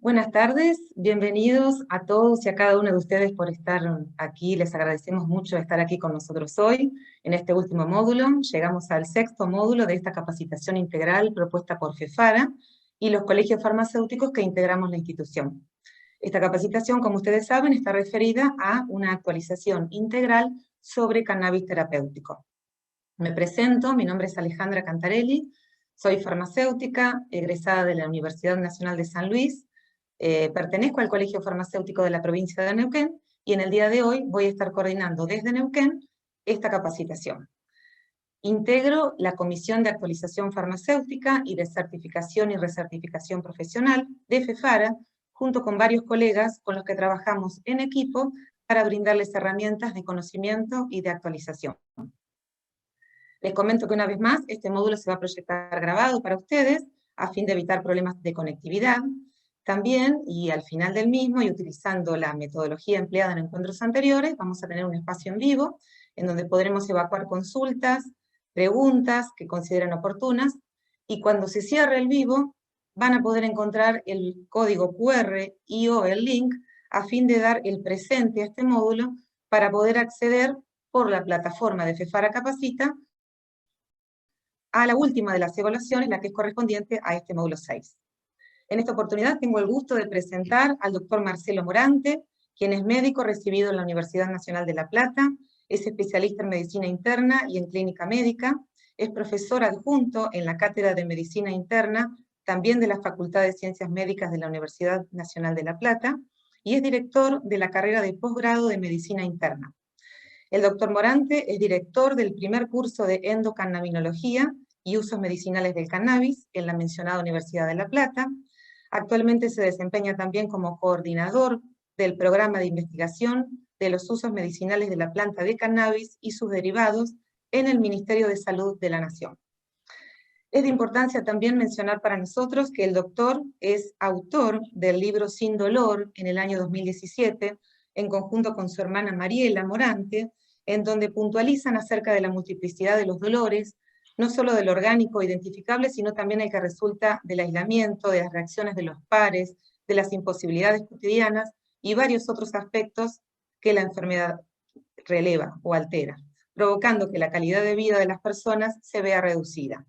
Buenas tardes, bienvenidos a todos y a cada uno de ustedes por estar aquí. Les agradecemos mucho estar aquí con nosotros hoy en este último módulo. Llegamos al sexto módulo de esta capacitación integral propuesta por FEFARA y los colegios farmacéuticos que integramos la institución. Esta capacitación, como ustedes saben, está referida a una actualización integral sobre cannabis terapéutico. Me presento, mi nombre es Alejandra Cantarelli, soy farmacéutica, egresada de la Universidad Nacional de San Luis. Pertenezco al Colegio Farmacéutico de la provincia de Neuquén y en el día de hoy voy a estar coordinando desde Neuquén esta capacitación. Integro la Comisión de Actualización Farmacéutica y de Certificación y Recertificación Profesional de FEFARA, junto con varios colegas con los que trabajamos en equipo para brindarles herramientas de conocimiento y de actualización. Les comento que una vez más, este módulo se va a proyectar grabado para ustedes a fin de evitar problemas de conectividad. También, y al final del mismo, y utilizando la metodología empleada en encuentros anteriores, vamos a tener un espacio en vivo, en donde podremos evacuar consultas, preguntas que consideren oportunas, y cuando se cierre el vivo, van a poder encontrar el código QR y/o el link, a fin de dar el presente a este módulo, para poder acceder por la plataforma de FEFARA Capacita, a la última de las evaluaciones, la que es correspondiente a este módulo 6. En esta oportunidad tengo el gusto de presentar al doctor Marcelo Morante, quien es médico recibido en la Universidad Nacional de La Plata, es especialista en medicina interna y en clínica médica, es profesor adjunto en la Cátedra de Medicina Interna, también de la Facultad de Ciencias Médicas de la Universidad Nacional de La Plata, y es director de la carrera de posgrado de Medicina Interna. El doctor Morante es director del primer curso de endocannabinología y usos medicinales del cannabis en la mencionada Universidad de La Plata. Actualmente se desempeña también como coordinador del programa de investigación de los usos medicinales de la planta de cannabis y sus derivados en el Ministerio de Salud de la Nación. Es de importancia también mencionar para nosotros que el doctor es autor del libro Sin Dolor en el año 2017, en conjunto con su hermana Mariela Morante, en donde puntualizan acerca de la multiplicidad de los dolores, no solo del orgánico identificable, sino también el que resulta del aislamiento, de las reacciones de los pares, de las imposibilidades cotidianas y varios otros aspectos que la enfermedad releva o altera, provocando que la calidad de vida de las personas se vea reducida.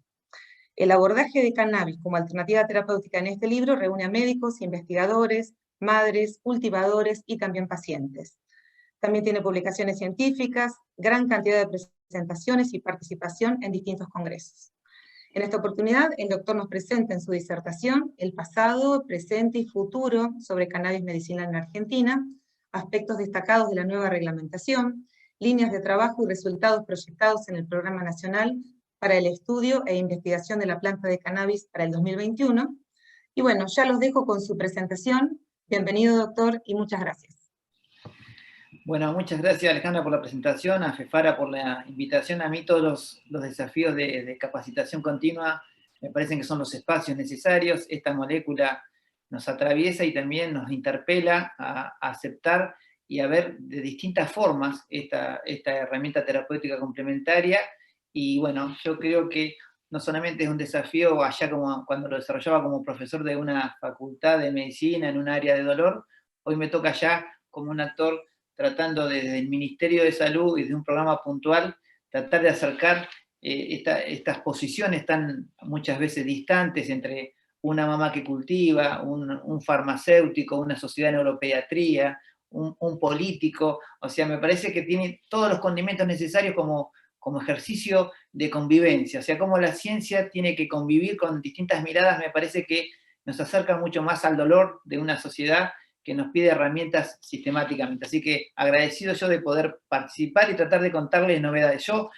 El abordaje de cannabis como alternativa terapéutica en este libro reúne a médicos, investigadores, madres, cultivadores y también pacientes. También tiene publicaciones científicas, gran cantidad de presentaciones y participación en distintos congresos. En esta oportunidad, el doctor nos presenta en su disertación el pasado, presente y futuro sobre cannabis medicinal en Argentina, aspectos destacados de la nueva reglamentación, líneas de trabajo y resultados proyectados en el Programa Nacional para el Estudio e Investigación de la Planta de Cannabis para el 2021. Y bueno, ya los dejo con su presentación. Bienvenido, doctor, y muchas gracias. Bueno, muchas gracias Alejandra por la presentación, a FEFARA por la invitación. A mí todos los desafíos de capacitación continua me parecen que son los espacios necesarios. Esta molécula nos atraviesa y también nos interpela a aceptar y a ver de distintas formas esta herramienta terapéutica complementaria. Y bueno, yo creo que no solamente es un desafío allá como cuando lo desarrollaba como profesor de una facultad de medicina en un área de dolor, hoy me toca ya como un actor tratando desde el Ministerio de Salud y de un programa puntual, tratar de acercar estas posiciones tan muchas veces distantes entre una mamá que cultiva, un farmacéutico, una sociedad de neuropediatría, un político. O sea, me parece que tiene todos los condimentos necesarios como ejercicio de convivencia. O sea, cómo la ciencia tiene que convivir con distintas miradas, me parece que nos acerca mucho más al dolor de una sociedad que nos pide herramientas sistemáticamente. Así que agradecido yo de poder participar y tratar de contarles novedades. Yo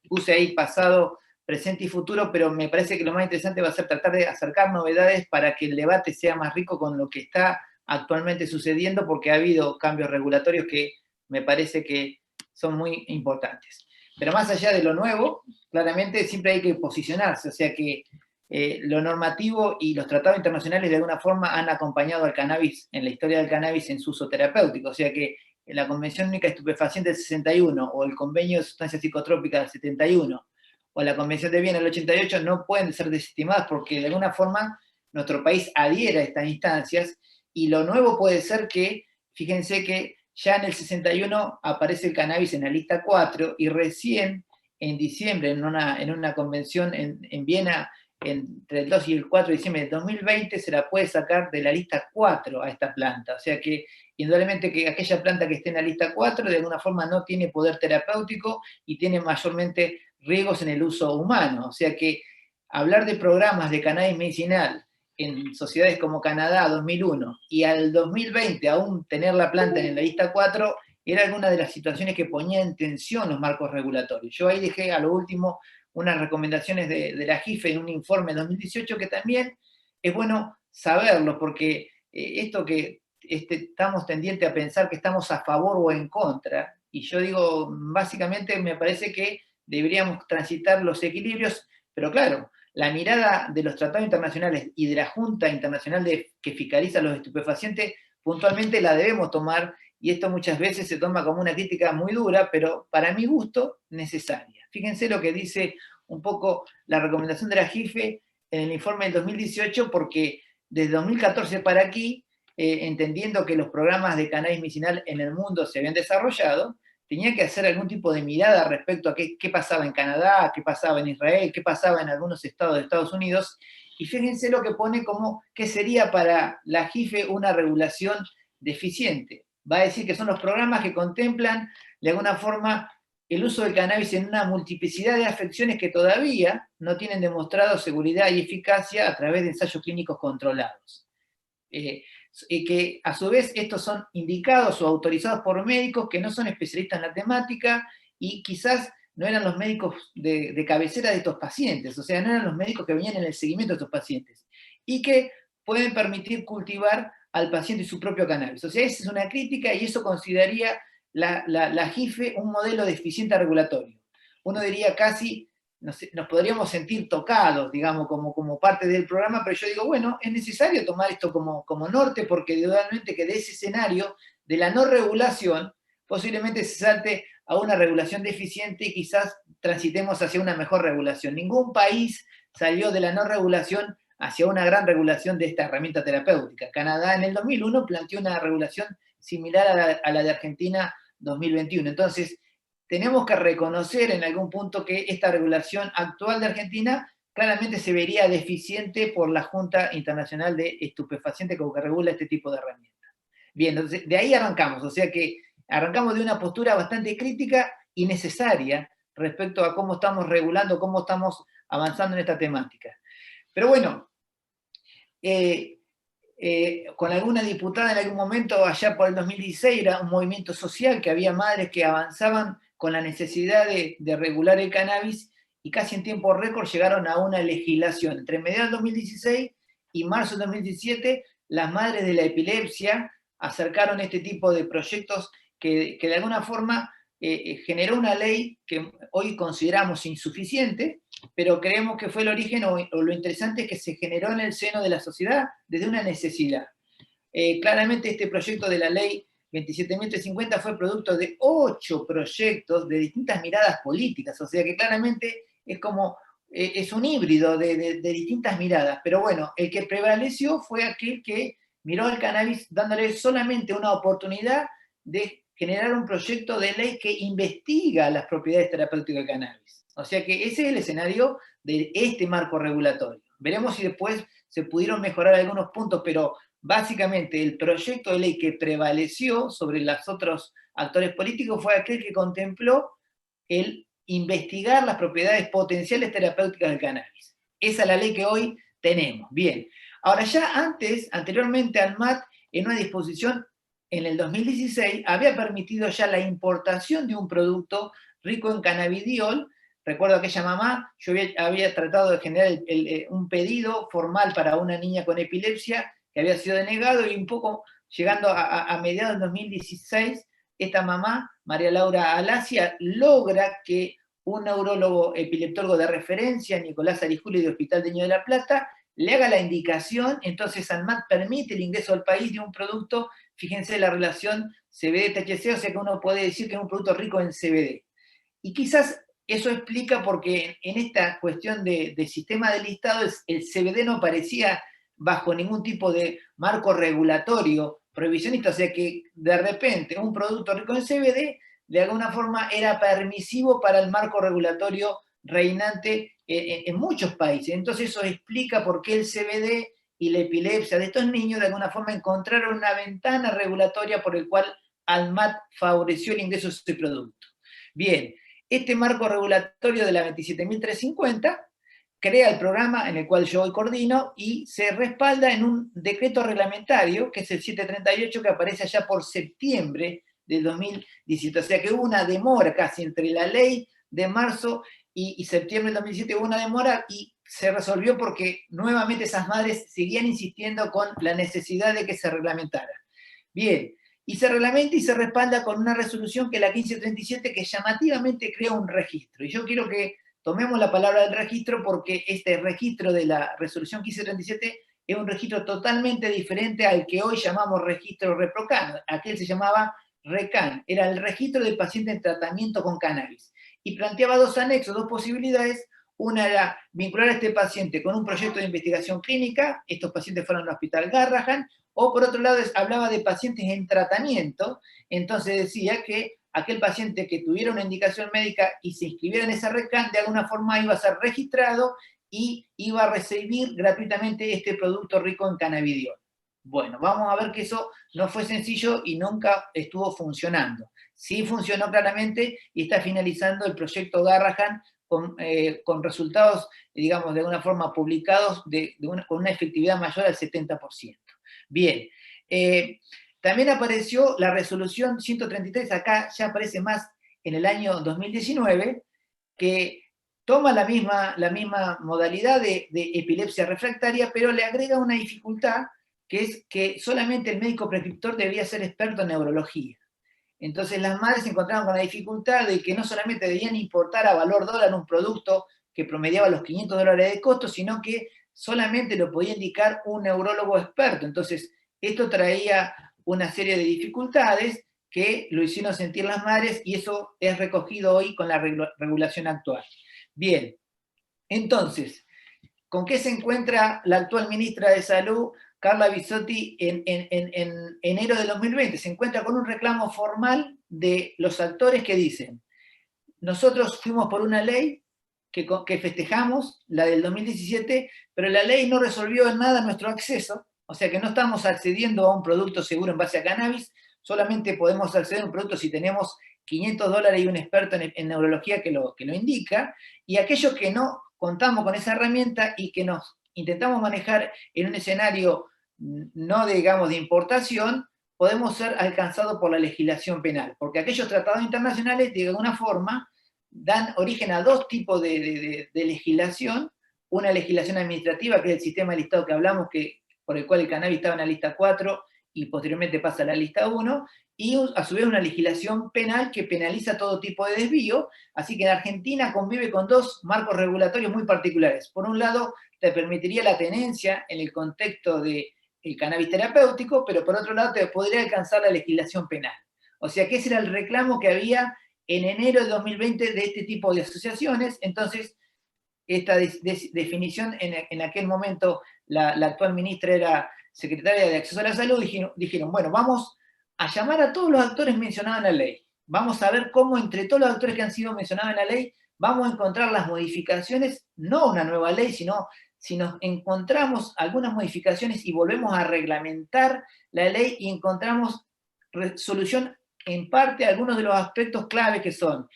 puse ahí pasado, presente y futuro, pero me parece que lo más interesante va a ser tratar de acercar novedades para que el debate sea más rico con lo que está actualmente sucediendo, porque ha habido cambios regulatorios que me parece que son muy importantes. Pero más allá de lo nuevo, claramente siempre hay que posicionarse, o sea que lo normativo y los tratados internacionales de alguna forma han acompañado al cannabis en la historia del cannabis en su uso terapéutico, o sea que la Convención Única de Estupefacientes del 61 o el Convenio de Sustancias Psicotrópicas del 71 o la Convención de Viena del 88 no pueden ser desestimadas porque de alguna forma nuestro país adhiere a estas instancias Y lo nuevo puede ser que, fíjense que ya en el 61 aparece el cannabis en la lista 4 y recién en diciembre, en una convención en Viena, entre el 2 y el 4 de diciembre de 2020, se la puede sacar de la lista 4 a esta planta. O sea que, indudablemente, que aquella planta que esté en la lista 4 de alguna forma no tiene poder terapéutico y tiene mayormente riesgos en el uso humano. O sea que hablar de programas de cannabis medicinal en sociedades como Canadá 2001 y al 2020 aún tener la planta en la lista 4 era alguna de las situaciones que ponía en tensión los marcos regulatorios. Yo ahí dejé a lo último unas recomendaciones de la JIFE en un informe de 2018 que también es bueno saberlo, porque esto que estamos tendientes a pensar que estamos a favor o en contra, y yo digo, básicamente me parece que deberíamos transitar los equilibrios, pero claro, la mirada de los tratados internacionales y de la Junta Internacional que fiscaliza los estupefacientes, puntualmente la debemos tomar, y esto muchas veces se toma como una crítica muy dura, pero para mi gusto, necesaria. Fíjense lo que dice un poco la recomendación de la JIFE en el informe del 2018, porque desde 2014 para aquí, entendiendo que los programas de cannabis medicinal en el mundo se habían desarrollado, tenía que hacer algún tipo de mirada respecto a qué pasaba en Canadá, qué pasaba en Israel, qué pasaba en algunos estados de Estados Unidos, y fíjense lo que pone como que sería para la JIFE una regulación deficiente. Va a decir que son los programas que contemplan, de alguna forma, el uso del cannabis en una multiplicidad de afecciones que todavía no tienen demostrado seguridad y eficacia a través de ensayos clínicos controlados. Que a su vez estos son indicados o autorizados por médicos que no son especialistas en la temática y quizás no eran los médicos de cabecera de estos pacientes, o sea, no eran los médicos que venían en el seguimiento de estos pacientes, y que pueden permitir cultivar al paciente su propio cannabis. O sea, esa es una crítica y eso consideraría la JIFE un modelo deficiente regulatorio. Uno diría casi, nos podríamos sentir tocados, digamos, como parte del programa, pero yo digo, bueno, es necesario tomar esto como norte, porque indudablemente que de ese escenario de la no regulación, posiblemente se salte a una regulación deficiente y quizás transitemos hacia una mejor regulación. Ningún país salió de la no regulación hacia una gran regulación de esta herramienta terapéutica. Canadá en el 2001 planteó una regulación similar a la de Argentina 2021. Entonces, tenemos que reconocer en algún punto que esta regulación actual de Argentina claramente se vería deficiente por la Junta Internacional de Estupefacientes como que regula este tipo de herramientas. Bien, entonces de ahí arrancamos, o sea que arrancamos de una postura bastante crítica y necesaria respecto a cómo estamos regulando, cómo estamos avanzando en esta temática. Pero bueno, con alguna diputada en algún momento, allá por el 2016, era un movimiento social que había madres que avanzaban con la necesidad de regular el cannabis y casi en tiempo récord llegaron a una legislación. Entre mediados del 2016 y marzo del 2017, las madres de la epilepsia acercaron este tipo de proyectos que de alguna forma generó una ley que hoy consideramos insuficiente, pero creemos que fue el origen o lo interesante es que se generó en el seno de la sociedad desde una necesidad. Claramente este proyecto de la ley 27.350 fue producto de 8 proyectos de distintas miradas políticas, o sea que claramente es como, es un híbrido de distintas miradas, pero bueno, el que prevaleció fue aquel que miró al cannabis dándole solamente una oportunidad de generar un proyecto de ley que investiga las propiedades terapéuticas del cannabis. O sea que ese es el escenario de este marco regulatorio. Veremos si después se pudieron mejorar algunos puntos, pero básicamente el proyecto de ley que prevaleció sobre los otros actores políticos fue aquel que contempló el investigar las propiedades potenciales terapéuticas del cannabis. Esa es la ley que hoy tenemos. Bien. Ahora ya anteriormente al MAT, en una disposición en el 2016, había permitido ya la importación de un producto rico en cannabidiol. Recuerdo aquella mamá, yo había tratado de generar un pedido formal para una niña con epilepsia que había sido denegado y un poco llegando a mediados del 2016, esta mamá, María Laura Alasia, logra que un neurólogo epileptólogo de referencia, Nicolás Arijuli de Hospital de Niño de la Plata, le haga la indicación, entonces ANMAT permite el ingreso al país de un producto, fíjense la relación CBD-THC, o sea que uno puede decir que es un producto rico en CBD. Y quizás eso explica porque en esta cuestión de sistema de listado el CBD no aparecía bajo ningún tipo de marco regulatorio prohibicionista, o sea que de repente un producto rico en CBD de alguna forma era permisivo para el marco regulatorio reinante en muchos países. Entonces eso explica por qué el CBD y la epilepsia de estos niños de alguna forma encontraron una ventana regulatoria por el cual ANMAT favoreció el ingreso de ese producto. Bien, este marco regulatorio de la 27.350 crea el programa en el cual yo hoy coordino y se respalda en un decreto reglamentario, que es el 738, que aparece allá por septiembre del 2017. O sea que hubo una demora casi entre la ley de marzo y septiembre del 2017, hubo una demora y se resolvió porque nuevamente esas madres seguían insistiendo con la necesidad de que se reglamentara. Bien, y se reglamenta y se respalda con una resolución que es la 1537, que llamativamente crea un registro. Y yo quiero que tomemos la palabra del registro porque este registro de la resolución 1537 es un registro totalmente diferente al que hoy llamamos registro ReproCan. Aquel se llamaba RECAN, era el registro del paciente en tratamiento con cannabis. Y planteaba dos anexos, dos posibilidades. Una era vincular a este paciente con un proyecto de investigación clínica, estos pacientes fueron al hospital Garrahan, o por otro lado hablaba de pacientes en tratamiento, entonces decía que aquel paciente que tuviera una indicación médica y se inscribiera en esa RECAN, de alguna forma iba a ser registrado y iba a recibir gratuitamente este producto rico en cannabidiol. Bueno, vamos a ver que eso no fue sencillo y nunca estuvo funcionando. Sí funcionó claramente y está finalizando el proyecto Garrahan con resultados, digamos, de alguna forma publicados con una efectividad mayor al 70%. Bien, también apareció la resolución 133, acá ya aparece más en el año 2019, que toma la misma modalidad de epilepsia refractaria, pero le agrega una dificultad, que es que solamente el médico prescriptor debía ser experto en neurología. Entonces las madres se encontraron con la dificultad de que no solamente debían importar a valor dólar un producto que promediaba los $500 de costo, sino que solamente lo podía indicar un neurólogo experto. Entonces, esto traía una serie de dificultades que lo hicieron sentir las madres y eso es recogido hoy con la regulación actual. Bien, entonces, ¿con qué se encuentra la actual ministra de Salud, Carla Bisotti, en enero de 2020? Se encuentra con un reclamo formal de los actores que dicen: nosotros fuimos por una ley que festejamos, la del 2017, pero la ley no resolvió en nada nuestro acceso, o sea que no estamos accediendo a un producto seguro en base a cannabis, solamente podemos acceder a un producto si tenemos $500 y un experto en neurología que lo indica, y aquellos que no contamos con esa herramienta y que nos intentamos manejar en un escenario no, digamos, de importación, podemos ser alcanzados por la legislación penal, porque aquellos tratados internacionales, de alguna forma, dan origen a dos tipos de legislación: una legislación administrativa, que es el sistema de listado que hablamos, por el cual el cannabis estaba en la lista 4 y posteriormente pasa a la lista 1, y a su vez una legislación penal que penaliza todo tipo de desvío. Así que en Argentina convive con dos marcos regulatorios muy particulares. Por un lado, te permitiría la tenencia en el contexto del cannabis terapéutico, pero por otro lado te podría alcanzar la legislación penal. O sea que ese era el reclamo que había en enero de 2020 de este tipo de asociaciones. Entonces, esta definición, en aquel momento la actual ministra era secretaria de Acceso a la Salud, dijeron, bueno, vamos a llamar a todos los actores mencionados en la ley, vamos a ver cómo entre todos los actores que han sido mencionados en la ley, vamos a encontrar las modificaciones, no una nueva ley, sino si nos encontramos algunas modificaciones y volvemos a reglamentar la ley y encontramos solución en parte a algunos de los aspectos clave que son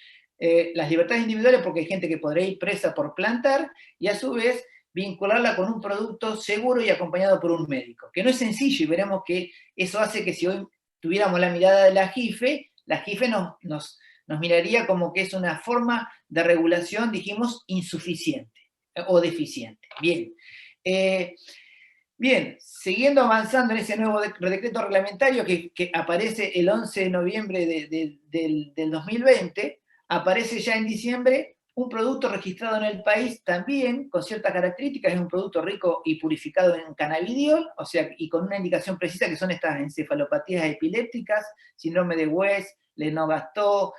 las libertades individuales, porque hay gente que podrá ir presa por plantar, y a su vez vincularla con un producto seguro y acompañado por un médico, que no es sencillo, y veremos que eso hace que si hoy tuviéramos la mirada de la JIFE nos miraría como que es una forma de regulación, dijimos, insuficiente o deficiente. Bien. Bien, siguiendo avanzando en ese nuevo decreto reglamentario que aparece el 11 de noviembre del 2020, aparece ya en diciembre un producto registrado en el país también con ciertas características, es un producto rico y purificado en cannabidiol, o sea, y con una indicación precisa que son estas encefalopatías epilépticas, síndrome de West, Lennox-Gastaut,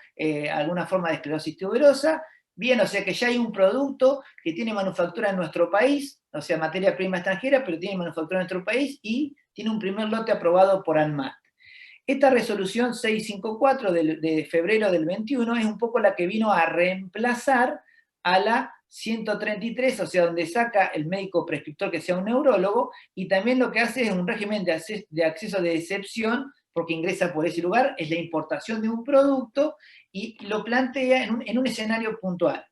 alguna forma de esclerosis tuberosa, Bien, o sea que ya hay un producto que tiene manufactura en nuestro país, o sea, materia prima extranjera, pero tiene manufactura en nuestro país y tiene un primer lote aprobado por ANMAT. Esta resolución 654 de febrero del 21 es un poco la que vino a reemplazar a la 133, o sea, donde saca el médico prescriptor que sea un neurólogo, y también lo que hace es un régimen de acceso de excepción, porque ingresa por ese lugar, es la importación de un producto, y lo plantea en un escenario puntual.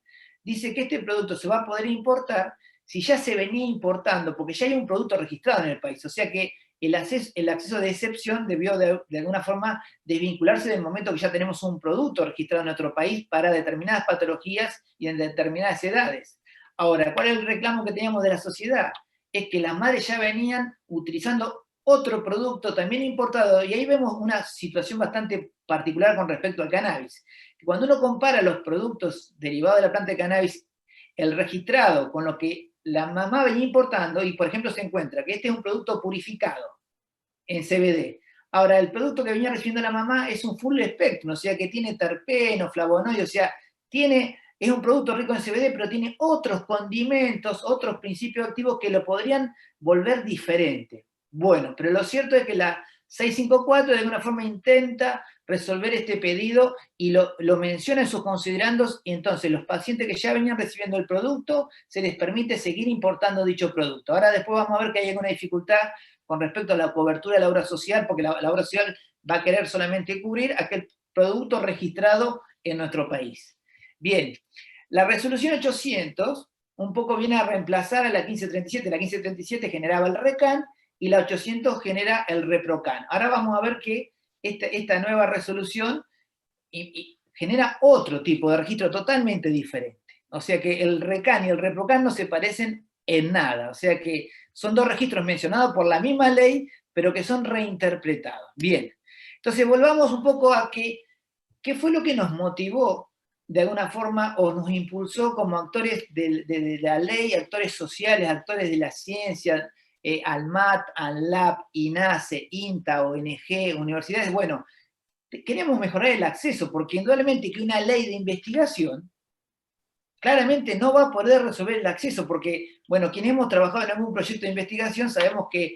Dice que este producto se va a poder importar si ya se venía importando, porque ya hay un producto registrado en el país, o sea que el acceso de excepción debió de alguna forma desvincularse del momento que ya tenemos un producto registrado en nuestro país para determinadas patologías y en determinadas edades. Ahora, ¿cuál es el reclamo que teníamos de la sociedad? Es que las madres ya venían utilizando otro producto también importado, y ahí vemos una situación bastante particular con respecto al cannabis. Cuando uno compara los productos derivados de la planta de cannabis, el registrado con lo que la mamá venía importando, y por ejemplo se encuentra que este es un producto purificado en CBD. Ahora, el producto que venía recibiendo la mamá es un full spectrum, o sea que tiene terpeno, flavonoides, o sea, es un producto rico en CBD, pero tiene otros condimentos, otros principios activos que lo podrían volver diferente. Bueno, pero lo cierto es que la 654 de alguna forma intenta resolver este pedido y lo menciona en sus considerandos, y entonces los pacientes que ya venían recibiendo el producto se les permite seguir importando dicho producto. Ahora después vamos a ver que hay alguna dificultad con respecto a la cobertura de la obra social, porque la obra social va a querer solamente cubrir aquel producto registrado en nuestro país. Bien, la resolución 800 un poco viene a reemplazar a la 1537. La 1537 generaba el RECAN y la 800 genera el REPROCAN. Ahora vamos a ver que esta nueva resolución genera otro tipo de registro totalmente diferente. O sea que el RECAN y el REPROCAN no se parecen en nada. O sea que son dos registros mencionados por la misma ley, pero que son reinterpretados. Bien, entonces volvamos un poco a qué fue lo que nos motivó de alguna forma o nos impulsó como actores de la ley, actores sociales, actores de la ciencia, ALMAT, ANLAP, INACE, INTA, ONG, universidades. Bueno, queremos mejorar el acceso, porque indudablemente que una ley de investigación claramente no va a poder resolver el acceso, porque, bueno, quienes hemos trabajado en algún proyecto de investigación sabemos que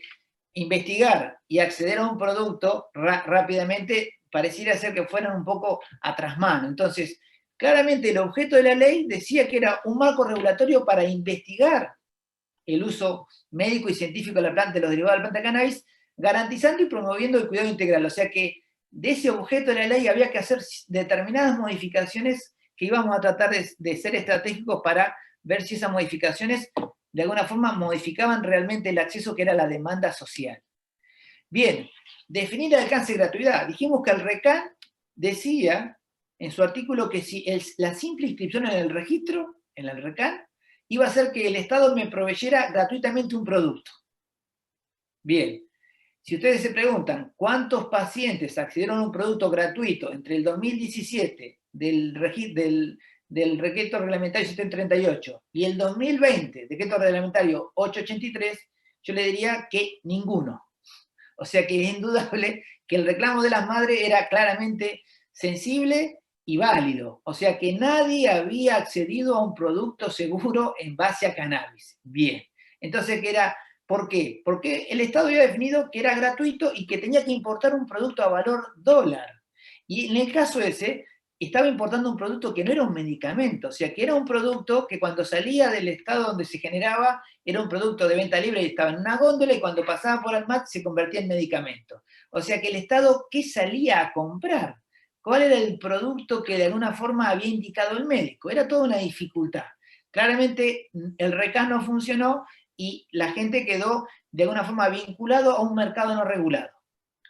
investigar y acceder a un producto rápidamente pareciera ser que fueran un poco a trasmano. Entonces, claramente el objeto de la ley decía que era un marco regulatorio para investigar el uso médico y científico de la planta, de los derivados de la planta de cannabis, garantizando y promoviendo el cuidado integral. O sea que de ese objeto de la ley había que hacer determinadas modificaciones que íbamos a tratar de ser estratégicos para ver si esas modificaciones de alguna forma modificaban realmente el acceso que era la demanda social. Bien, definir el alcance de gratuidad. Dijimos que el RECAN decía en su artículo que si la simple inscripción en el registro, en el RECAN, iba a hacer que el Estado me proveyera gratuitamente un producto. Bien, si ustedes se preguntan cuántos pacientes accedieron a un producto gratuito entre el 2017 del decreto reglamentario 738 y el 2020, decreto reglamentario 883, yo le diría que ninguno. O sea que es indudable que el reclamo de las madres era claramente sensible y válido. O sea que nadie había accedido a un producto seguro en base a cannabis. Bien. Entonces, ¿por qué? Porque el Estado había definido que era gratuito y que tenía que importar un producto a valor dólar. Y en el caso ese, estaba importando un producto que no era un medicamento, o sea, que era un producto que cuando salía del estado donde se generaba, era un producto de venta libre y estaba en una góndola, y cuando pasaba por ANMAT se convertía en medicamento. O sea que el Estado, ¿qué salía a comprar? ¿Cuál era el producto que de alguna forma había indicado el médico? Era toda una dificultad. Claramente el RECAN no funcionó y la gente quedó de alguna forma vinculado a un mercado no regulado.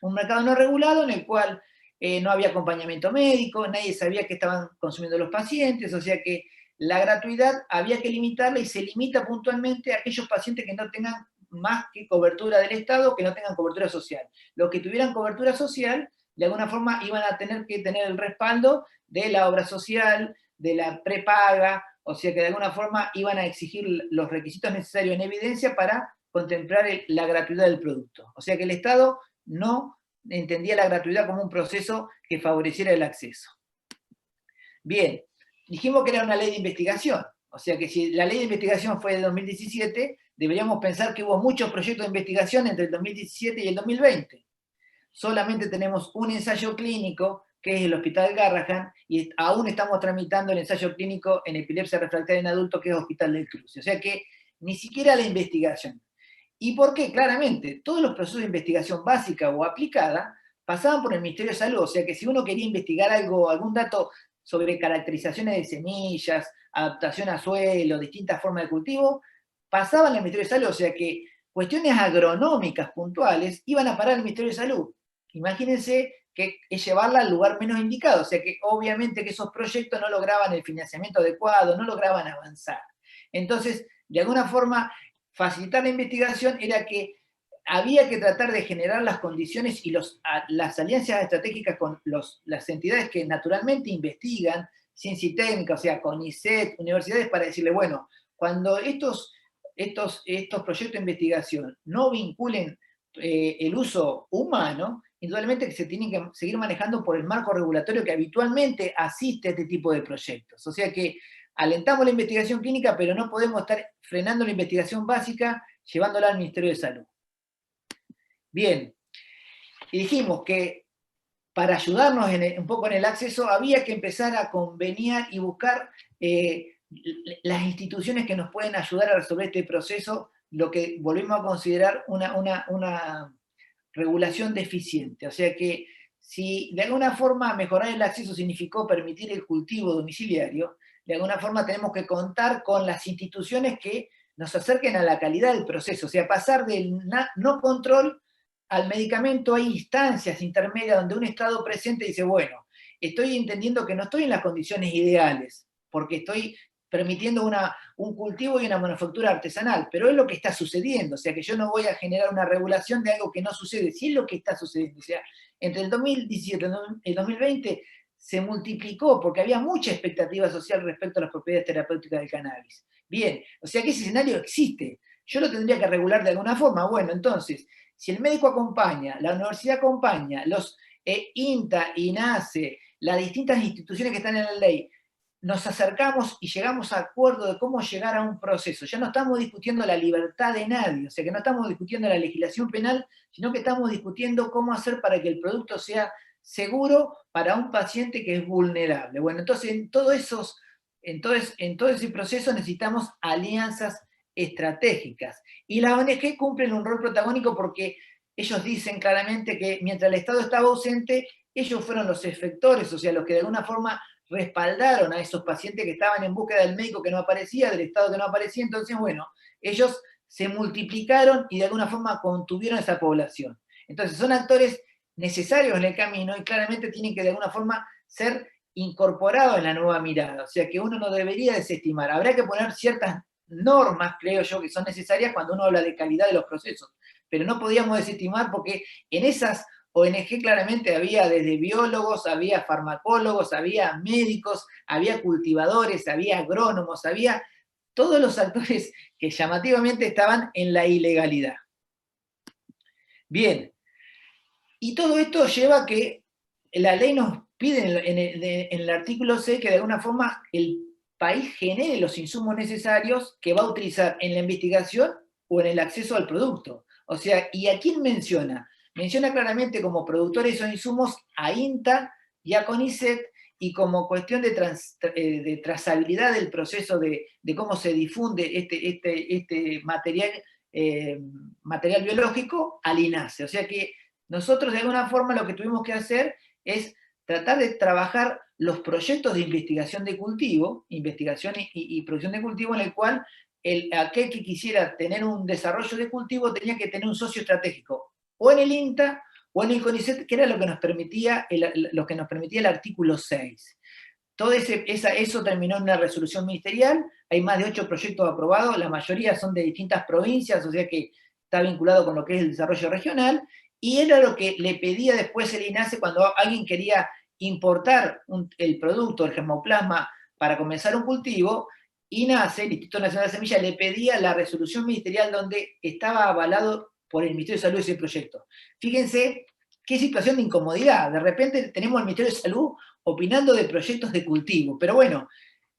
Un mercado no regulado en el cual no había acompañamiento médico, nadie sabía qué estaban consumiendo los pacientes, o sea que la gratuidad había que limitarla y se limita puntualmente a aquellos pacientes que no tengan más que cobertura del Estado, que no tengan cobertura social. Los que tuvieran cobertura social, de alguna forma iban a tener que tener el respaldo de la obra social, de la prepaga, o sea que de alguna forma iban a exigir los requisitos necesarios en evidencia para contemplar la gratuidad del producto. O sea que el Estado no entendía la gratuidad como un proceso que favoreciera el acceso. Bien, dijimos que era una ley de investigación. O sea que si la ley de investigación fue de 2017, deberíamos pensar que hubo muchos proyectos de investigación entre el 2017 y el 2020. Solamente tenemos un ensayo clínico, que es el Hospital Garrahan, y aún estamos tramitando el ensayo clínico en epilepsia refractaria en adultos, que es Hospital del Cruce. O sea que ni siquiera la investigación. ¿Y por qué? Claramente, todos los procesos de investigación básica o aplicada pasaban por el Ministerio de Salud. O sea que si uno quería investigar algo, algún dato sobre caracterizaciones de semillas, adaptación a suelo, distintas formas de cultivo, pasaban al Ministerio de Salud. O sea que cuestiones agronómicas puntuales iban a parar al Ministerio de Salud. Imagínense que es llevarla al lugar menos indicado. O sea que obviamente que esos proyectos no lograban el financiamiento adecuado, no lograban avanzar. Entonces, de alguna forma, facilitar la investigación era que había que tratar de generar las condiciones y las alianzas estratégicas con las entidades que naturalmente investigan, ciencia y técnica, o sea, CONICET, universidades, para decirle, bueno, cuando estos proyectos de investigación no vinculen el uso humano, indudablemente que se tienen que seguir manejando por el marco regulatorio que habitualmente asiste a este tipo de proyectos. O sea que alentamos la investigación clínica, pero no podemos estar frenando la investigación básica, llevándola al Ministerio de Salud. Bien, y dijimos que para ayudarnos un poco en el acceso, había que empezar a conveniar y buscar las instituciones que nos pueden ayudar a resolver este proceso, lo que volvemos a considerar una regulación deficiente. O sea que si de alguna forma mejorar el acceso significó permitir el cultivo domiciliario, de alguna forma tenemos que contar con las instituciones que nos acerquen a la calidad del proceso, o sea, pasar del no control al medicamento. Hay instancias intermedias donde un Estado presente dice, bueno, estoy entendiendo que no estoy en las condiciones ideales, porque estoy permitiendo un cultivo y una manufactura artesanal, pero es lo que está sucediendo. O sea, que yo no voy a generar una regulación de algo que no sucede, sí es lo que está sucediendo. O sea, entre el 2017 y el 2020 se multiplicó porque había mucha expectativa social respecto a las propiedades terapéuticas del cannabis. Bien, o sea que ese escenario existe. Yo lo tendría que regular de alguna forma. Bueno, entonces, si el médico acompaña, la universidad acompaña, los INTA, INASE, las distintas instituciones que están en la ley, nos acercamos y llegamos a acuerdo de cómo llegar a un proceso. Ya no estamos discutiendo la libertad de nadie, o sea que no estamos discutiendo la legislación penal, sino que estamos discutiendo cómo hacer para que el producto sea seguro para un paciente que es vulnerable. Bueno, entonces en todo ese proceso necesitamos alianzas estratégicas. Y las ONG cumplen un rol protagónico porque ellos dicen claramente que mientras el Estado estaba ausente, ellos fueron los efectores, o sea, los que de alguna forma respaldaron a esos pacientes que estaban en búsqueda del médico que no aparecía, del Estado que no aparecía. Entonces, bueno, ellos se multiplicaron y de alguna forma contuvieron esa población. Entonces, son actores necesarios en el camino y claramente tienen que de alguna forma ser incorporados en la nueva mirada. O sea, que uno no debería desestimar. Habrá que poner ciertas normas, creo yo, que son necesarias cuando uno habla de calidad de los procesos, pero no podíamos desestimar porque en esas ONG claramente había desde biólogos, había farmacólogos, había médicos, había cultivadores, había agrónomos, había todos los actores que llamativamente estaban en la ilegalidad. Bien, y todo esto lleva a que la ley nos pide en el artículo C que de alguna forma el país genere los insumos necesarios que va a utilizar en la investigación o en el acceso al producto. O sea, ¿y a quién menciona? Menciona claramente como productores de esos insumos a INTA y a CONICET, y como cuestión de trazabilidad del proceso de cómo se difunde este material biológico al INASE. O sea que nosotros de alguna forma lo que tuvimos que hacer es tratar de trabajar los proyectos de investigación de cultivo, investigación y producción de cultivo, en el cual aquel que quisiera tener un desarrollo de cultivo tenía que tener un socio estratégico, o en el INTA o en el CONICET, que era lo que nos permitía el artículo 6. Todo eso terminó en una resolución ministerial, hay más de 8 proyectos aprobados, la mayoría son de distintas provincias, o sea que está vinculado con lo que es el desarrollo regional, y era lo que le pedía después el INASE cuando alguien quería importar el producto, el germoplasma, para comenzar un cultivo. INASE, el Instituto Nacional de Semillas, le pedía la resolución ministerial donde estaba avalado por el Ministerio de Salud ese proyecto. Fíjense qué situación de incomodidad. De repente tenemos al Ministerio de Salud opinando de proyectos de cultivo. Pero bueno,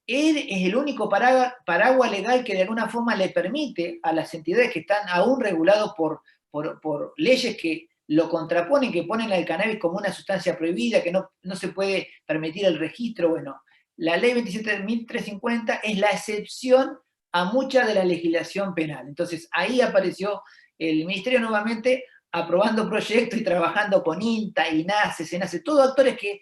él es el único paraguas legal que de alguna forma le permite a las entidades que están aún regulados por leyes que lo contraponen, que ponen al cannabis como una sustancia prohibida, que no se puede permitir el registro. Bueno, la ley 27.350 es la excepción a mucha de la legislación penal. Entonces ahí apareció el Ministerio nuevamente aprobando proyectos y trabajando con INTA, INASE, SENACE, todos actores que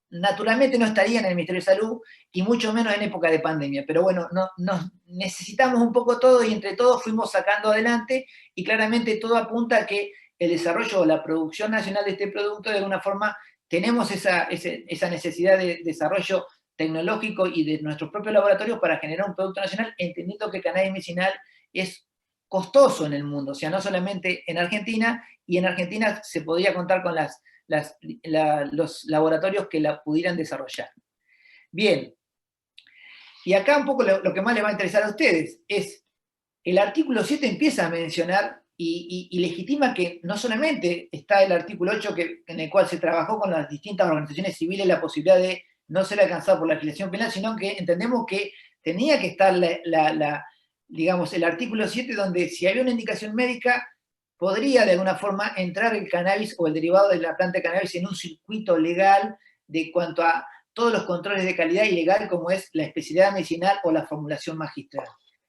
naturalmente no estarían en el Ministerio de Salud, y mucho menos en época de pandemia. Pero bueno, nos necesitamos un poco todo, y entre todos fuimos sacando adelante, y claramente todo apunta a que el desarrollo o la producción nacional de este producto, de alguna forma, tenemos esa necesidad de desarrollo tecnológico y de nuestros propios laboratorios para generar un producto nacional, entendiendo que el cannabis medicinal es costoso en el mundo, o sea, no solamente en Argentina, y en Argentina se podría contar con los laboratorios que la pudieran desarrollar. Bien, y acá un poco lo que más les va a interesar a ustedes es, el artículo 7 empieza a mencionar y legitima que no solamente está el artículo 8 en el cual se trabajó con las distintas organizaciones civiles la posibilidad de no ser alcanzado por la legislación penal, sino que entendemos que tenía que estar digamos, el artículo 7, donde si había una indicación médica, podría de alguna forma entrar el cannabis o el derivado de la planta de cannabis en un circuito legal de cuanto a todos los controles de calidad y legal, como es la especialidad medicinal o la formulación magistral.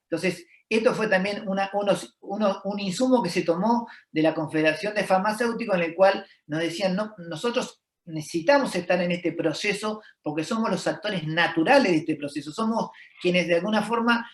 Entonces, esto fue también un insumo que se tomó de la Confederación de Farmacéuticos, en el cual nos decían, no, nosotros necesitamos estar en este proceso porque somos los actores naturales de este proceso, somos quienes de alguna forma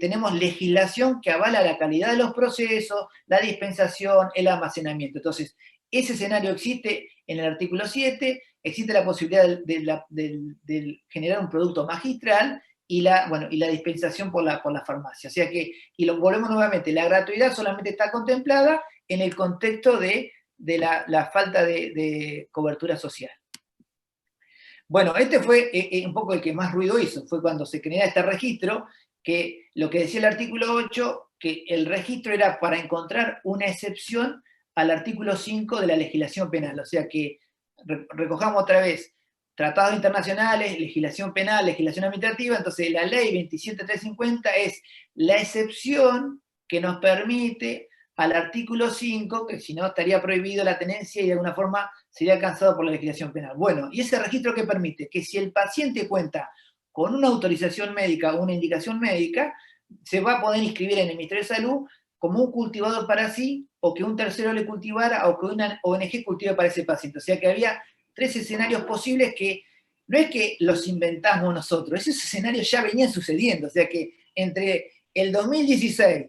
tenemos legislación que avala la calidad de los procesos, la dispensación, el almacenamiento. Entonces, ese escenario existe en el artículo 7, existe la posibilidad de generar un producto magistral y la dispensación por la farmacia. O sea que, y lo volvemos nuevamente, la gratuidad solamente está contemplada en el contexto de la falta de cobertura social. Bueno, este fue un poco el que más ruido hizo, fue cuando se crea este registro, que lo que decía el artículo 8, que el registro era para encontrar una excepción al artículo 5 de la legislación penal. O sea que, recojamos otra vez, tratados internacionales, legislación penal, legislación administrativa, entonces la ley 27.350 es la excepción que nos permite al artículo 5, que si no estaría prohibido la tenencia y de alguna forma sería alcanzado por la legislación penal. Bueno, y ese registro que permite que si el paciente cuenta con una autorización médica o una indicación médica, se va a poder inscribir en el Ministerio de Salud como un cultivador para sí, o que un tercero le cultivara, o que una ONG cultive para ese paciente. O sea que había 3 escenarios posibles que no es que los inventamos nosotros, esos escenarios ya venían sucediendo. O sea que entre el 2016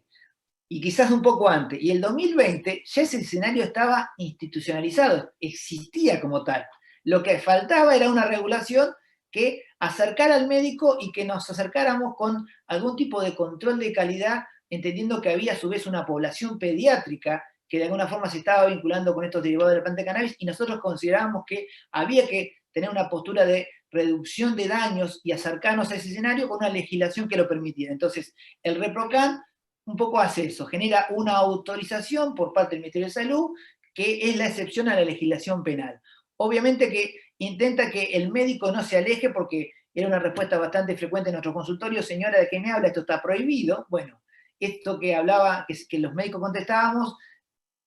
y quizás un poco antes, y el 2020, ya ese escenario estaba institucionalizado, existía como tal. Lo que faltaba era una regulación que acercara al médico y que nos acercáramos con algún tipo de control de calidad, entendiendo que había a su vez una población pediátrica que de alguna forma se estaba vinculando con estos derivados de la planta de cannabis, y nosotros considerábamos que había que tener una postura de reducción de daños y acercarnos a ese escenario con una legislación que lo permitiera. Entonces, el ReproCan un poco hace eso, genera una autorización por parte del Ministerio de Salud, que es la excepción a la legislación penal. Obviamente que intenta que el médico no se aleje, porque era una respuesta bastante frecuente en nuestro consultorio: señora, ¿de qué me habla? Esto está prohibido. Bueno, esto que hablaba, que los médicos contestábamos,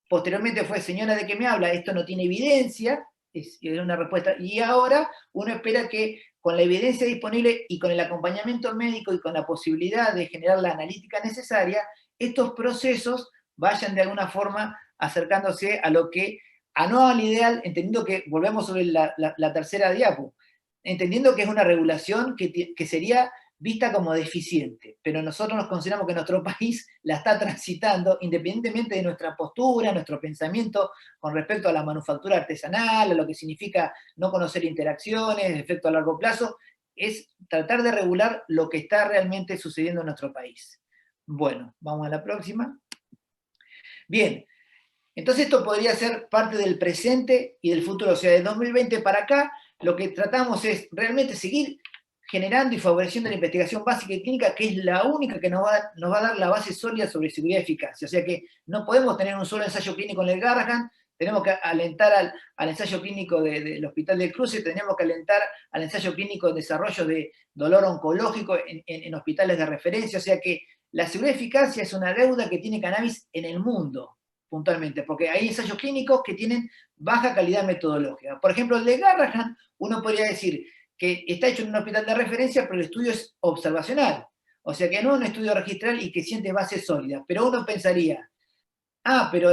posteriormente fue: señora, ¿de qué me habla? Esto no tiene evidencia, era una respuesta, y ahora uno espera que con la evidencia disponible y con el acompañamiento médico y con la posibilidad de generar la analítica necesaria, estos procesos vayan de alguna forma acercándose a lo que, a no al ideal, entendiendo que, volvemos sobre la tercera diapo, entendiendo que es una regulación que sería vista como deficiente, pero nosotros nos consideramos que nuestro país la está transitando, independientemente de nuestra postura, nuestro pensamiento con respecto a la manufactura artesanal, a lo que significa no conocer interacciones, efecto a largo plazo, es tratar de regular lo que está realmente sucediendo en nuestro país. Bueno, vamos a la próxima. Bien, entonces esto podría ser parte del presente y del futuro, o sea, de 2020 para acá, lo que tratamos es realmente seguir generando y favoreciendo la investigación básica y clínica, que es la única que nos va a dar la base sólida sobre seguridad y eficacia. O sea que no podemos tener un solo ensayo clínico en el Garrahan, tenemos que alentar al ensayo clínico del Hospital del Cruce, tenemos que alentar al ensayo clínico en desarrollo de dolor oncológico en hospitales de referencia, o sea que la seguridad y eficacia es una deuda que tiene cannabis en el mundo, puntualmente, porque hay ensayos clínicos que tienen baja calidad metodológica. Por ejemplo, el de Garrahan, uno podría decir que está hecho en un hospital de referencia, pero el estudio es observacional. O sea que no es un estudio registral y que siente bases sólidas. Pero uno pensaría, pero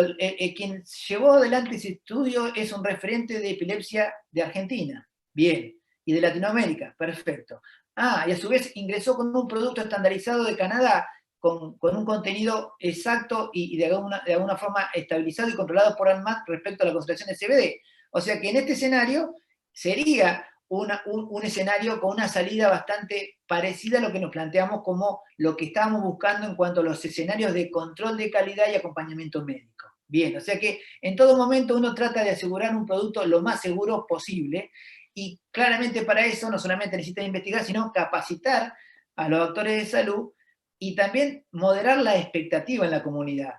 quien llevó adelante ese estudio es un referente de epilepsia de Argentina. Bien. Y de Latinoamérica. Perfecto. Y a su vez ingresó con un producto estandarizado de Canadá, con un contenido exacto y de alguna forma estabilizado y controlado por ANMAT respecto a la concentración de CBD. O sea que en este escenario sería un escenario con una salida bastante parecida a lo que nos planteamos como lo que estábamos buscando en cuanto a los escenarios de control de calidad y acompañamiento médico. Bien, o sea que en todo momento uno trata de asegurar un producto lo más seguro posible, y claramente para eso no solamente necesita investigar, sino capacitar a los actores de salud y también moderar la expectativa en la comunidad.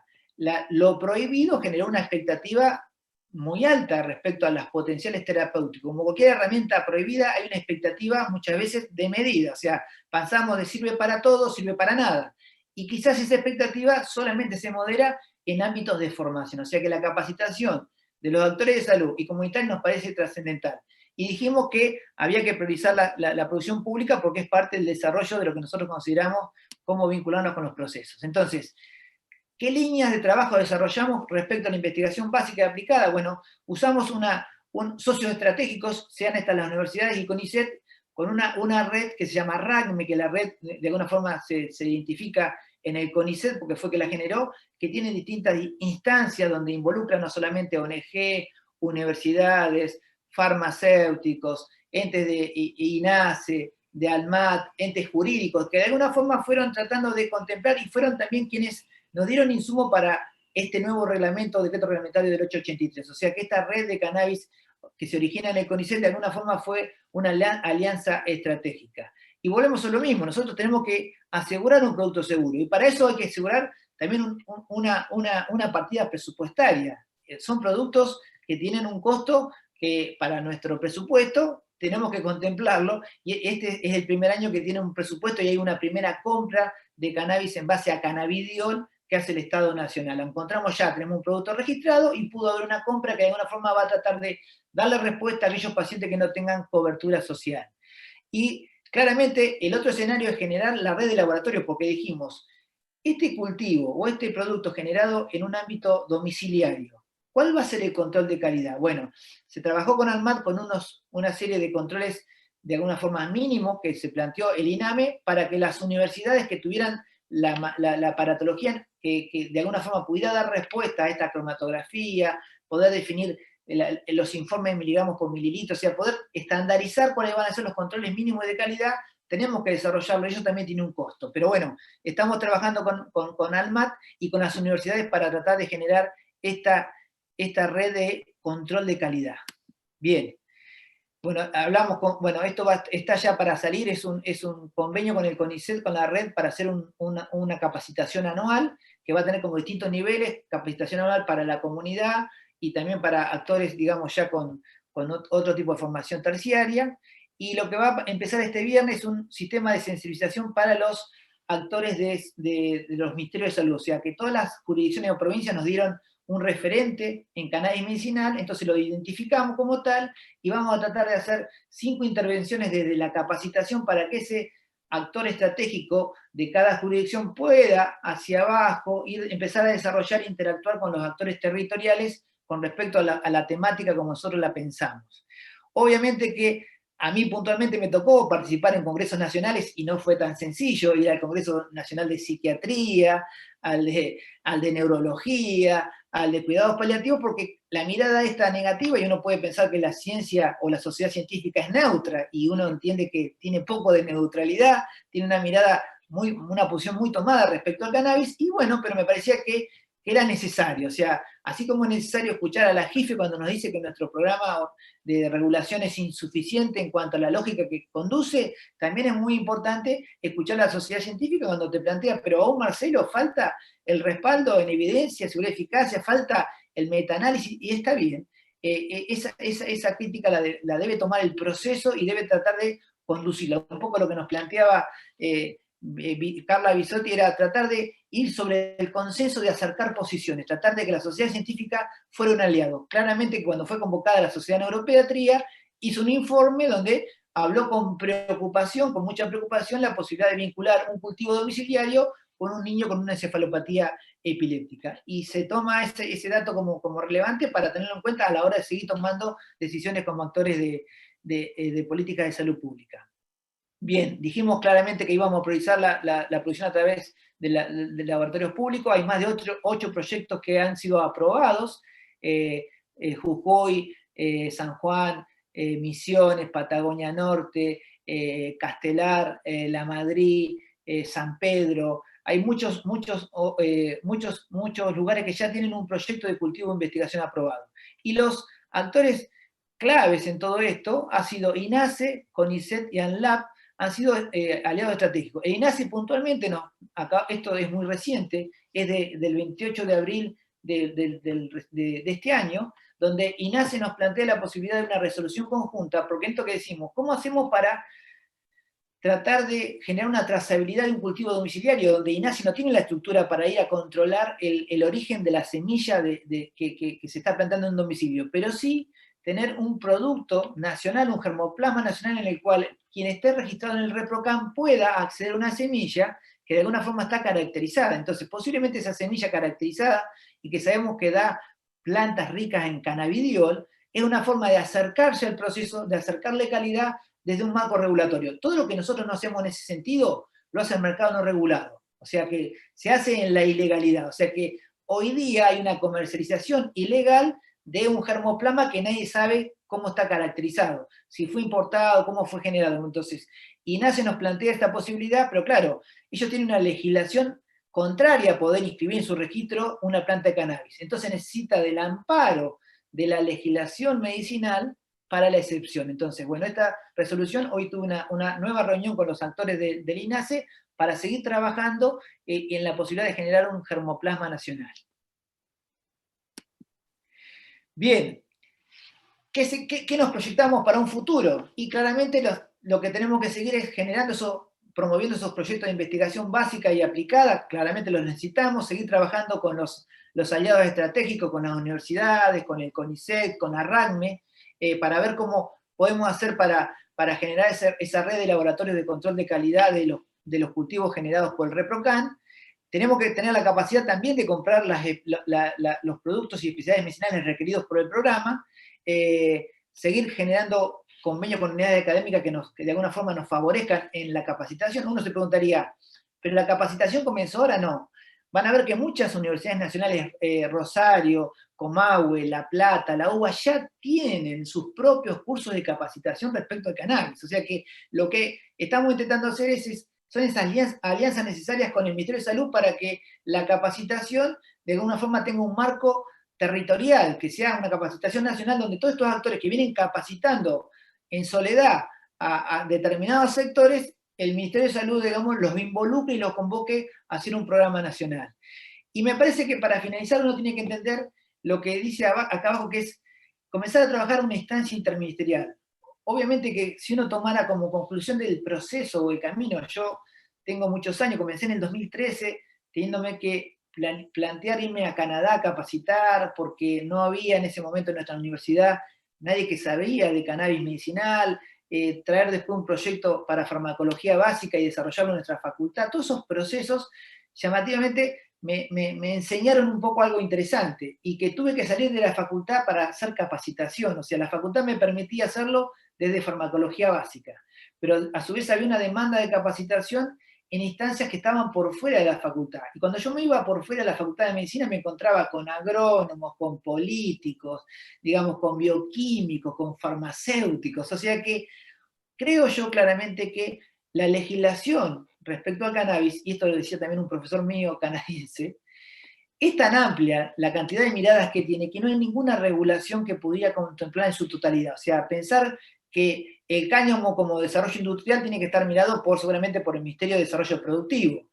Lo prohibido generó una expectativa muy alta respecto a los potenciales terapéuticos. Como cualquier herramienta prohibida, hay una expectativa muchas veces de medida. O sea, pensamos de sirve para todo, sirve para nada. Y quizás esa expectativa solamente se modera en ámbitos de formación. O sea que la capacitación de los actores de salud y comunitarios nos parece trascendental. Y dijimos que había que priorizar la producción pública porque es parte del desarrollo de lo que nosotros consideramos como vincularnos con los procesos. Entonces, ¿qué líneas de trabajo desarrollamos respecto a la investigación básica y aplicada? Bueno, usamos socios estratégicos, sean estas las universidades y CONICET, con una red que se llama RACME, que la red de alguna forma se identifica en el CONICET porque fue que la generó, que tiene distintas instancias donde involucra no solamente ONG, universidades, farmacéuticos, entes de INASE, de ALMAT, entes jurídicos, que de alguna forma fueron tratando de contemplar y fueron también quienes nos dieron insumo para este nuevo reglamento, decreto reglamentario del 883. O sea que esta red de cannabis que se origina en el CONICET de alguna forma fue una alianza estratégica. Y volvemos a lo mismo, nosotros tenemos que asegurar un producto seguro, y para eso hay que asegurar también una partida presupuestaria. Son productos que tienen un costo que para nuestro presupuesto tenemos que contemplarlo, y este es el primer año que tiene un presupuesto y hay una primera compra de cannabis en base a cannabidiol que hace el Estado Nacional. Lo encontramos ya, tenemos un producto registrado y pudo haber una compra que de alguna forma va a tratar de darle respuesta a aquellos pacientes que no tengan cobertura social. Y claramente el otro escenario es generar la red de laboratorios, porque dijimos, este cultivo o este producto generado en un ámbito domiciliario, ¿cuál va a ser el control de calidad? Bueno, se trabajó con ANMAT con una serie de controles de alguna forma mínimo que se planteó el INAME para que las universidades que tuvieran la aparatología que de alguna forma pudiera dar respuesta a esta cromatografía, poder definir los informes miligramos por mililitro, o sea, poder estandarizar cuáles van a ser los controles mínimos de calidad, tenemos que desarrollarlo, ello también tiene un costo. Pero bueno, estamos trabajando con ALMAT y con las universidades para tratar de generar esta red de control de calidad. Bien. Bueno, esto está ya para salir, es un convenio con el CONICET, con la red, para hacer una capacitación anual, que va a tener como distintos niveles, capacitación anual para la comunidad, y también para actores, digamos, ya con otro tipo de formación terciaria, y lo que va a empezar este viernes es un sistema de sensibilización para los actores de los ministerios de salud, o sea, que todas las jurisdicciones o provincias nos dieron un referente en cannabis medicinal, entonces lo identificamos como tal, y vamos a tratar de hacer 5 intervenciones desde la capacitación para que ese actor estratégico de cada jurisdicción pueda, hacia abajo, empezar a desarrollar e interactuar con los actores territoriales con respecto a la temática como nosotros la pensamos. Obviamente que a mí puntualmente me tocó participar en congresos nacionales y no fue tan sencillo ir al Congreso Nacional de Psiquiatría, al de Neurología, al de Cuidados Paliativos, porque la mirada es tan negativa y uno puede pensar que la ciencia o la sociedad científica es neutra, y uno entiende que tiene poco de neutralidad, tiene una mirada, una posición muy tomada respecto al cannabis, y bueno, pero me parecía que era necesario, o sea, así como es necesario escuchar a la JIFE cuando nos dice que nuestro programa de regulación es insuficiente en cuanto a la lógica que conduce, también es muy importante escuchar a la sociedad científica cuando te plantea, pero aún Marcelo, falta el respaldo en evidencia, seguridad, eficacia, falta el metaanálisis, y está bien, esa crítica la debe tomar el proceso y debe tratar de conducirla. Un poco lo que nos planteaba Carla Bisotti era tratar de ir sobre el consenso, de acercar posiciones, tratar de que la sociedad científica fuera un aliado. Claramente cuando fue convocada la Sociedad de Neuropediatría, hizo un informe donde habló con preocupación, con mucha preocupación, la posibilidad de vincular un cultivo domiciliario con un niño con una encefalopatía epiléptica. Y se toma ese dato como relevante para tenerlo en cuenta a la hora de seguir tomando decisiones como actores de políticas de salud pública. Bien, dijimos claramente que íbamos a priorizar la producción a través de laboratorios públicos. Hay más de 8 proyectos que han sido aprobados. Jujuy, San Juan, Misiones, Patagonia Norte, Castelar, La Madrid, San Pedro. Hay muchos lugares que ya tienen un proyecto de cultivo de investigación aprobado. Y los actores claves en todo esto ha sido INASE, CONICET y ANLAB, han sido aliados estratégicos. E INASE puntualmente, no, acá esto es muy reciente, es del 28 de abril de este año, donde INASE nos plantea la posibilidad de una resolución conjunta, porque esto que decimos, ¿cómo hacemos para tratar de generar una trazabilidad de un cultivo domiciliario, donde INASE no tiene la estructura para ir a controlar el origen de la semilla que se está plantando en un domicilio, pero sí tener un producto nacional, un germoplasma nacional en el cual quien esté registrado en el ReproCam pueda acceder a una semilla que de alguna forma está caracterizada. Entonces, posiblemente esa semilla caracterizada y que sabemos que da plantas ricas en cannabidiol, es una forma de acercarse al proceso, de acercarle calidad desde un marco regulatorio. Todo lo que nosotros no hacemos en ese sentido, lo hace el mercado no regulado. O sea que se hace en la ilegalidad. O sea que hoy día hay una comercialización ilegal de un germoplasma que nadie sabe cómo está caracterizado, si fue importado, cómo fue generado. Entonces, INASE nos plantea esta posibilidad, pero claro, ellos tienen una legislación contraria a poder inscribir en su registro una planta de cannabis. Entonces necesita del amparo de la legislación medicinal para la excepción. Entonces, bueno, esta resolución, hoy tuve una nueva reunión con los actores del INASE para seguir trabajando en la posibilidad de generar un germoplasma nacional. Bien, ¿qué nos proyectamos para un futuro? Y claramente lo que tenemos que seguir es promoviendo esos proyectos de investigación básica y aplicada, claramente los necesitamos, seguir trabajando con los aliados estratégicos, con las universidades, con el CONICET, con ARRACME, para ver cómo podemos hacer para generar esa red de laboratorios de control de calidad de los cultivos generados por el ReproCam. Tenemos que tener la capacidad también de comprar los productos y especialidades medicinales requeridos por el programa, seguir generando convenios con unidades académicas que de alguna forma nos favorezcan en la capacitación. Uno se preguntaría, ¿pero la capacitación comenzó ahora? No. Van a ver que muchas universidades nacionales, Rosario, Comahue, La Plata, la UBA, ya tienen sus propios cursos de capacitación respecto al cannabis. O sea que lo que estamos intentando hacer son esas alianzas necesarias con el Ministerio de Salud para que la capacitación de alguna forma tenga un marco territorial, que sea una capacitación nacional donde todos estos actores que vienen capacitando en soledad a determinados sectores, el Ministerio de Salud, digamos, los involucre y los convoque a hacer un programa nacional. Y me parece que para finalizar uno tiene que entender lo que dice acá abajo, que es comenzar a trabajar una instancia interministerial. Obviamente que si uno tomara como conclusión del proceso o el camino, yo tengo muchos años, comencé en el 2013, teniéndome que plantear irme a Canadá a capacitar, porque no había en ese momento en nuestra universidad nadie que sabía de cannabis medicinal, traer después un proyecto para farmacología básica y desarrollarlo en nuestra facultad. Todos esos procesos llamativamente me enseñaron un poco algo interesante, y que tuve que salir de la facultad para hacer capacitación. O sea, la facultad me permitía hacerlo desde farmacología básica, pero a su vez había una demanda de capacitación en instancias que estaban por fuera de la facultad. Y cuando yo me iba por fuera de la facultad de medicina me encontraba con agrónomos, con políticos, digamos, con bioquímicos, con farmacéuticos. O sea que creo yo claramente que la legislación respecto al cannabis, y esto lo decía también un profesor mío canadiense, es tan amplia la cantidad de miradas que tiene que no hay ninguna regulación que pudiera contemplar en su totalidad. O sea, pensar que el cáñamo como desarrollo industrial tiene que estar mirado seguramente por el Ministerio de Desarrollo Productivo.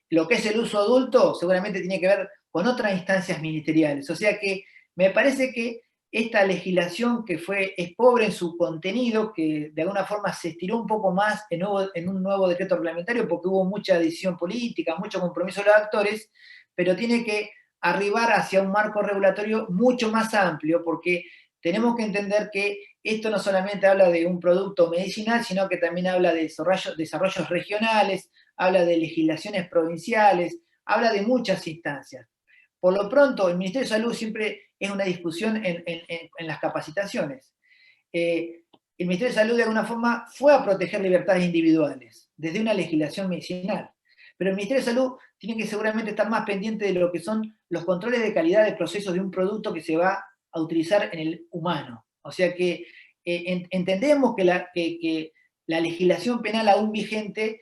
Lo que es el uso adulto seguramente tiene que ver con otras instancias ministeriales. O sea que me parece que esta legislación que es pobre en su contenido, que de alguna forma se estiró un poco más en un nuevo decreto reglamentario porque hubo mucha decisión política, mucho compromiso de los actores, pero tiene que arribar hacia un marco regulatorio mucho más amplio, porque tenemos que entender que esto no solamente habla de un producto medicinal, sino que también habla de desarrollos regionales, habla de legislaciones provinciales, habla de muchas instancias. Por lo pronto, el Ministerio de Salud siempre es una discusión en las capacitaciones. El Ministerio de Salud de alguna forma fue a proteger libertades individuales desde una legislación medicinal. Pero el Ministerio de Salud tiene que seguramente estar más pendiente de lo que son los controles de calidad de procesos de un producto que se va a utilizar en el humano. O sea que entendemos que la legislación penal aún vigente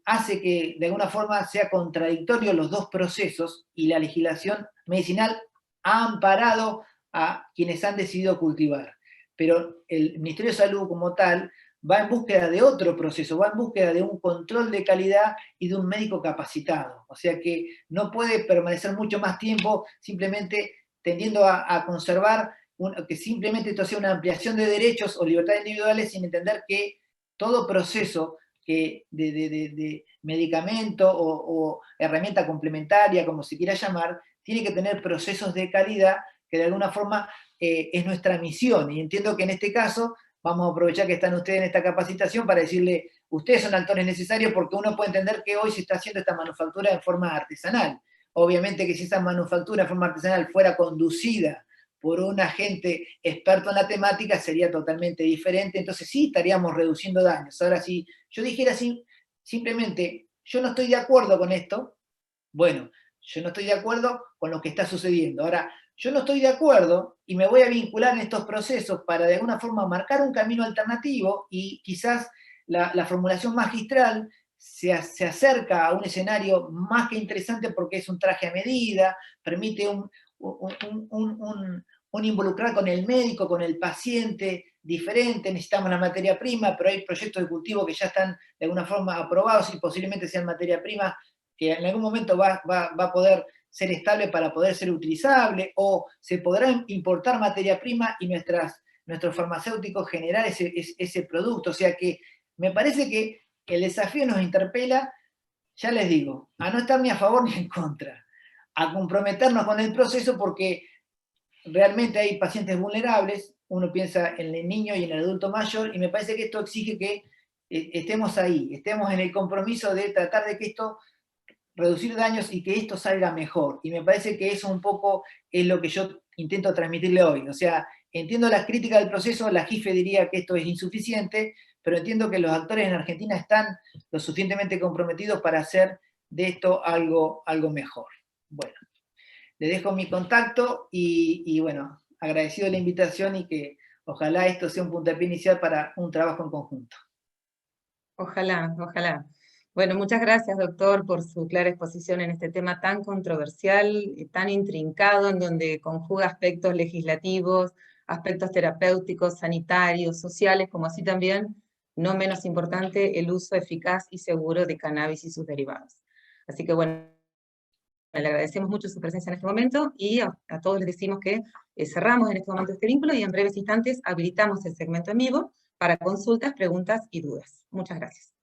hace que de alguna forma sea contradictorio los dos procesos y la legislación medicinal ha amparado a quienes han decidido cultivar. Pero el Ministerio de Salud como tal va en búsqueda de otro proceso, va en búsqueda de un control de calidad y de un médico capacitado. O sea que no puede permanecer mucho más tiempo simplemente tendiendo a conservar que simplemente esto sea una ampliación de derechos o libertades individuales sin entender que todo proceso de medicamento o herramienta complementaria, como se quiera llamar, tiene que tener procesos de calidad que de alguna forma es nuestra misión. Y entiendo que en este caso vamos a aprovechar que están ustedes en esta capacitación para decirle, ustedes son actores necesarios porque uno puede entender que hoy se está haciendo esta manufactura en forma artesanal. Obviamente que si esa manufactura en forma artesanal fuera conducida por un agente experto en la temática sería totalmente diferente, entonces sí estaríamos reduciendo daños. Ahora, si yo dijera así, simplemente, yo no estoy de acuerdo con esto, bueno, yo no estoy de acuerdo con lo que está sucediendo. Ahora, yo no estoy de acuerdo y me voy a vincular en estos procesos para de alguna forma marcar un camino alternativo y quizás la formulación magistral se acerca a un escenario más que interesante porque es un traje a medida, permite un involucrar con el médico, con el paciente diferente, necesitamos la materia prima, pero hay proyectos de cultivo que ya están de alguna forma aprobados y posiblemente sean materia prima que en algún momento va a poder ser estable para poder ser utilizable, o se podrá importar materia prima y nuestros farmacéuticos generar ese producto. O sea que me parece que el desafío nos interpela, ya les digo, a no estar ni a favor ni en contra, a comprometernos con el proceso porque realmente hay pacientes vulnerables, uno piensa en el niño y en el adulto mayor, y me parece que esto exige que estemos ahí, estemos en el compromiso de tratar de que esto reducir daños y que esto salga mejor. Y me parece que eso un poco es lo que yo intento transmitirle hoy. O sea, entiendo las críticas del proceso, la JIFE diría que esto es insuficiente, pero entiendo que los actores en Argentina están lo suficientemente comprometidos para hacer de esto algo mejor. Bueno, le dejo mi contacto y bueno, agradecido la invitación y que ojalá esto sea un puntapié inicial para un trabajo en conjunto. Ojalá, ojalá. Bueno, muchas gracias, doctor, por su clara exposición en este tema tan controversial, tan intrincado, en donde conjuga aspectos legislativos, aspectos terapéuticos, sanitarios, sociales, como así también, no menos importante, el uso eficaz y seguro de cannabis y sus derivados. Así que bueno, le agradecemos mucho su presencia en este momento y a todos les decimos que cerramos en este momento este vínculo y en breves instantes habilitamos el segmento en vivo para consultas, preguntas y dudas. Muchas gracias.